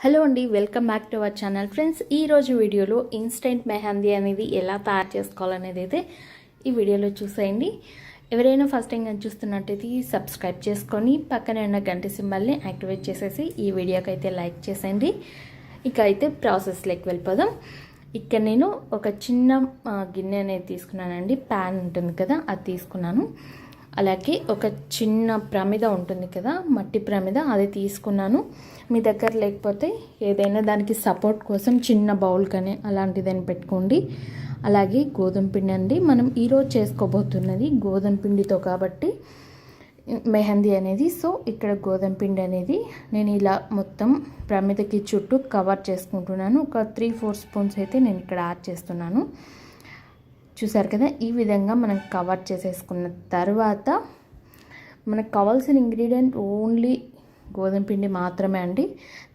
Hello అండి, welcome back to our channel friends. ఈరోజు వీడియోలో ఇన్స్టెంట్ మెహందీ అనేది ఎలా తయారు చేసుకోవాలనేది అయితే ఈ వీడియోలో చూసేయండి. ఎవరైనా ఫస్ట్ టైం చూస్తున్నట్టయితే సబ్స్క్రైబ్ చేసుకొని పక్కనే ఉన్న గంట సింబల్ని యాక్టివేట్ చేసేసి ఈ వీడియోకి అయితే లైక్ చేసేయండి. ఇక అయితే ప్రాసెస్లోకి వెళ్ళిపోదాం. ఇక్కడ నేను ఒక చిన్న గిన్నె అనేది తీసుకున్నానండి. ప్యాన్ ఉంటుంది కదా, అది తీసుకున్నాను. అలాగే ఒక చిన్న ప్రమిద ఉంటుంది కదా, మట్టి ప్రమిద, అది తీసుకున్నాను. మీ దగ్గర లేకపోతే ఏదైనా దానికి సపోర్ట్ కోసం చిన్న బౌల్ కానీ అలాంటిదని పెట్టుకోండి. అలాగే గోధుమ పిండి అండి. మనం ఈరోజు చేసుకోబోతున్నది గోధుమ పిండితో కాబట్టి మెహందీ అనేది. సో ఇక్కడ గోధుమ పిండి అనేది నేను ఇలా మొత్తం ప్రమిదకి చుట్టూ కవర్ చేసుకుంటున్నాను. ఒక 3-4 స్పూన్స్ అయితే నేను ఇక్కడ యాడ్ చేస్తున్నాను. చూసారు కదా, ఈ విధంగా మనం కవర్ చేసేసుకున్న తర్వాత మనకు కావాల్సిన ఇంగ్రీడియంట్ ఓన్లీ గోధుమ పిండి మాత్రమే అండి.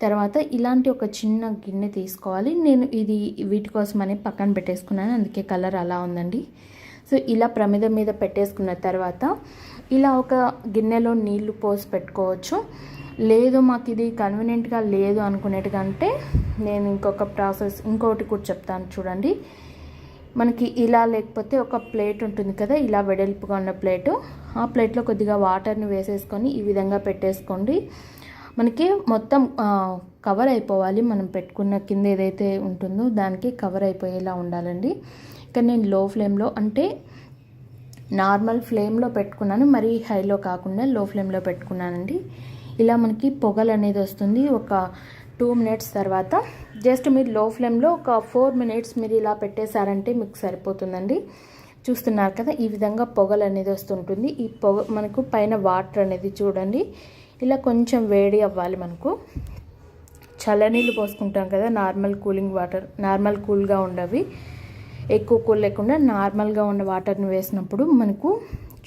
తర్వాత ఇలాంటి ఒక చిన్న గిన్నె తీసుకోవాలి. నేను ఇది వీటి కోసమని పక్కన పెట్టేసుకున్నాను, అందుకే కలర్ అలా ఉందండి. సో ఇలా ప్రమిద మీద పెట్టేసుకున్న తర్వాత ఇలా ఒక గిన్నెలో నీళ్లు పోసి పెట్టుకోవచ్చు. లేదు మాకు ఇది కన్వీనియంట్గా లేదు అనుకునేటికంటే నేను ఇంకొకటి కూడా చెప్తాను చూడండి. మనకి ఇలా లేకపోతే ఒక ప్లేట్ ఉంటుంది కదా, ఇలా వెడల్పుగా ఉన్న ప్లేటు, ఆ ప్లేట్లో కొద్దిగా వాటర్ని వేసేసుకొని ఈ విధంగా పెట్టేసుకోండి. మనకి మొత్తం కవర్ అయిపోవాలి. మనం పెట్టుకున్న కింద ఏదైతే ఉంటుందో దానికి కవర్ అయిపోయేలా ఉండాలండి. ఇక్కడ నేను లో ఫ్లేమ్లో, అంటే నార్మల్ ఫ్లేమ్లో పెట్టుకున్నాను, మరీ హైలో కాకుండా లో ఫ్లేమ్లో పెట్టుకున్నానండి. ఇలా మనకి పొగలు అనేది వస్తుంది. ఒక 2 మినిట్స్ తర్వాత జస్ట్ మీరు లో ఫ్లేమ్లో ఒక 4 మినిట్స్ మీరు ఇలా పెట్టేశారంటే మీకు సరిపోతుందండి. చూస్తున్నారు కదా, ఈ విధంగా పొగలు అనేది వస్తుంటుంది. ఈ పొగ మనకు పైన వాటర్ అనేది చూడండి ఇలా కొంచెం వేడి అవ్వాలి. మనకు చల్లనీళ్ళు పోసుకుంటాం కదా, నార్మల్ కూలింగ్ వాటర్, నార్మల్ కూల్గా ఉండవి, ఎక్కువ కూల్ లేకుండా నార్మల్గా ఉన్న వాటర్ని వేసినప్పుడు మనకు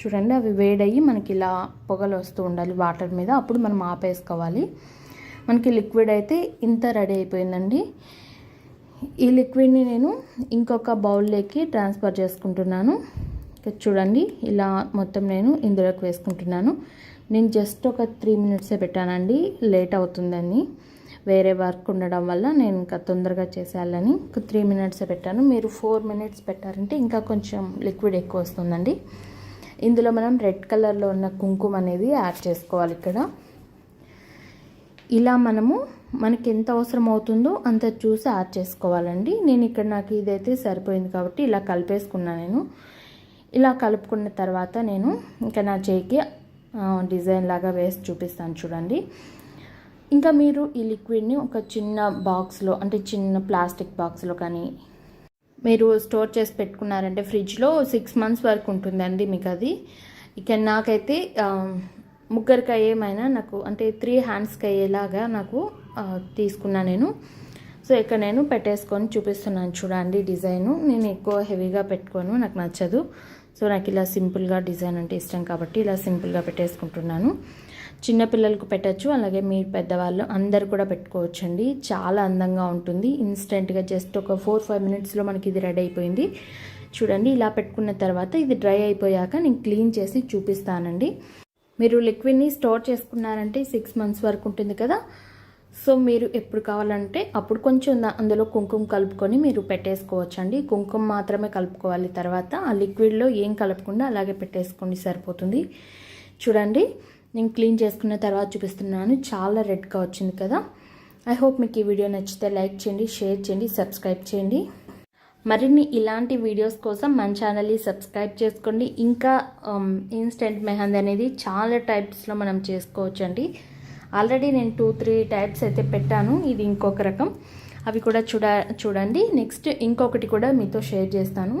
చూడండి అవి వేడయ్యి మనకి ఇలా పొగలు వస్తూ ఉండాలి వాటర్ మీద. అప్పుడు మనం ఆపేసుకోవాలి. మనకి లిక్విడ్ అయితే ఇంత రెడీ అయిపోయిందండి. ఈ లిక్విడ్ని నేను ఇంకొక బౌల్లోకి ట్రాన్స్ఫర్ చేసుకుంటున్నాను. చూడండి ఇలా మొత్తం నేను ఇందులోకి వేసుకుంటున్నాను. నేను జస్ట్ ఒక 3 మినిట్సే పెట్టానండి, లేట్ అవుతుందని, వేరే వర్క్ ఉండడం వల్ల నేను ఇంకా తొందరగా చేసేయాలని ఒక 3 మినిట్సే పెట్టాను. మీరు 4 మినిట్స్ పెట్టారంటే ఇంకా కొంచెం లిక్విడ్ ఎక్కువ వస్తుందండి. ఇందులో మనం రెడ్ కలర్లో ఉన్న కుంకుమ అనేది యాడ్ చేసుకోవాలి. ఇక్కడ ఇలా మనకి ఎంత అవసరం అవుతుందో అంత చూసి యాడ్ చేసుకోవాలండి. నేను ఇక్కడ నాకు ఇదైతే సరిపోయింది కాబట్టి ఇలా కలిపేసుకున్నాను. నేను ఇలా కలుపుకున్న తర్వాత నేను ఇంకా నా చేయికి డిజైన్ లాగా వేసి చూపిస్తాను చూడండి. ఇంకా మీరు ఈ లిక్విడ్ని ఒక చిన్న బాక్స్లో, అంటే చిన్న ప్లాస్టిక్ బాక్స్లో కానీ మీరు స్టోర్ చేసి పెట్టుకున్నారంటే ఫ్రిడ్జ్లో 6 మంత్స్ వరకు ఉంటుందండి మీకు అది. ఇక నాకైతే ముగ్గురికి అయ్యేమైనా నాకు, అంటే 3 హ్యాండ్స్కి అయ్యేలాగా నాకు తీసుకున్నా నేను. సో ఇక్కడ నేను పెట్టేసుకొని చూపిస్తున్నాను చూడండి డిజైను. నేను ఎక్కువ హెవీగా పెట్టుకోను, నాకు నచ్చదు. సో నాకు ఇలా సింపుల్గా డిజైన్ అంటే ఇష్టం కాబట్టి ఇలా సింపుల్గా పెట్టేసుకుంటున్నాను. చిన్నపిల్లలకు పెట్టచ్చు, అలాగే మీ పెద్దవాళ్ళు అందరు కూడా పెట్టుకోవచ్చు అండి. చాలా అందంగా ఉంటుంది. ఇన్స్టెంట్గా జస్ట్ ఒక 4-5 మినిట్స్లో మనకి ఇది రెడీ అయిపోయింది. చూడండి ఇలా పెట్టుకున్న తర్వాత ఇది డ్రై అయిపోయాక నేను క్లీన్ చేసి చూపిస్తానండి. మీరు లిక్విడ్ని స్టోర్ చేసుకున్నారంటే 6 మంత్స్ వరకు ఉంటుంది కదా. సో మీరు ఎప్పుడు కావాలంటే అప్పుడు కొంచెం అందులో కుంకుమ కలుపుకొని మీరు పెట్టేసుకోవచ్చండి. కుంకుమ మాత్రమే కలుపుకోవాలి. తర్వాత ఆ లిక్విడ్లో ఏం కలపకుండా అలాగే పెట్టేసుకోండి, సరిపోతుంది. చూడండి నేను క్లీన్ చేసుకున్న తర్వాత చూపిస్తున్నాను. చాలా రెడ్గా వచ్చింది కదా. ఐ హోప్ మీకు ఈ వీడియో నచ్చితే లైక్ చేయండి, షేర్ చేయండి, సబ్స్క్రైబ్ చేయండి. మరిన్ని ఇలాంటి వీడియోస్ కోసం మన ఛానల్ని సబ్స్క్రైబ్ చేసుకోండి. ఇంకా ఇన్స్టెంట్ మెహందీ అనేది చాలా టైప్స్లో మనం చేసుకోవచ్చు అండి. ఆల్రెడీ నేను 2-3 టైప్స్ అయితే పెట్టాను. ఇది ఇంకొక రకం, అవి కూడా చూడండి. నెక్స్ట్ ఇంకొకటి కూడా మీతో షేర్ చేస్తాను.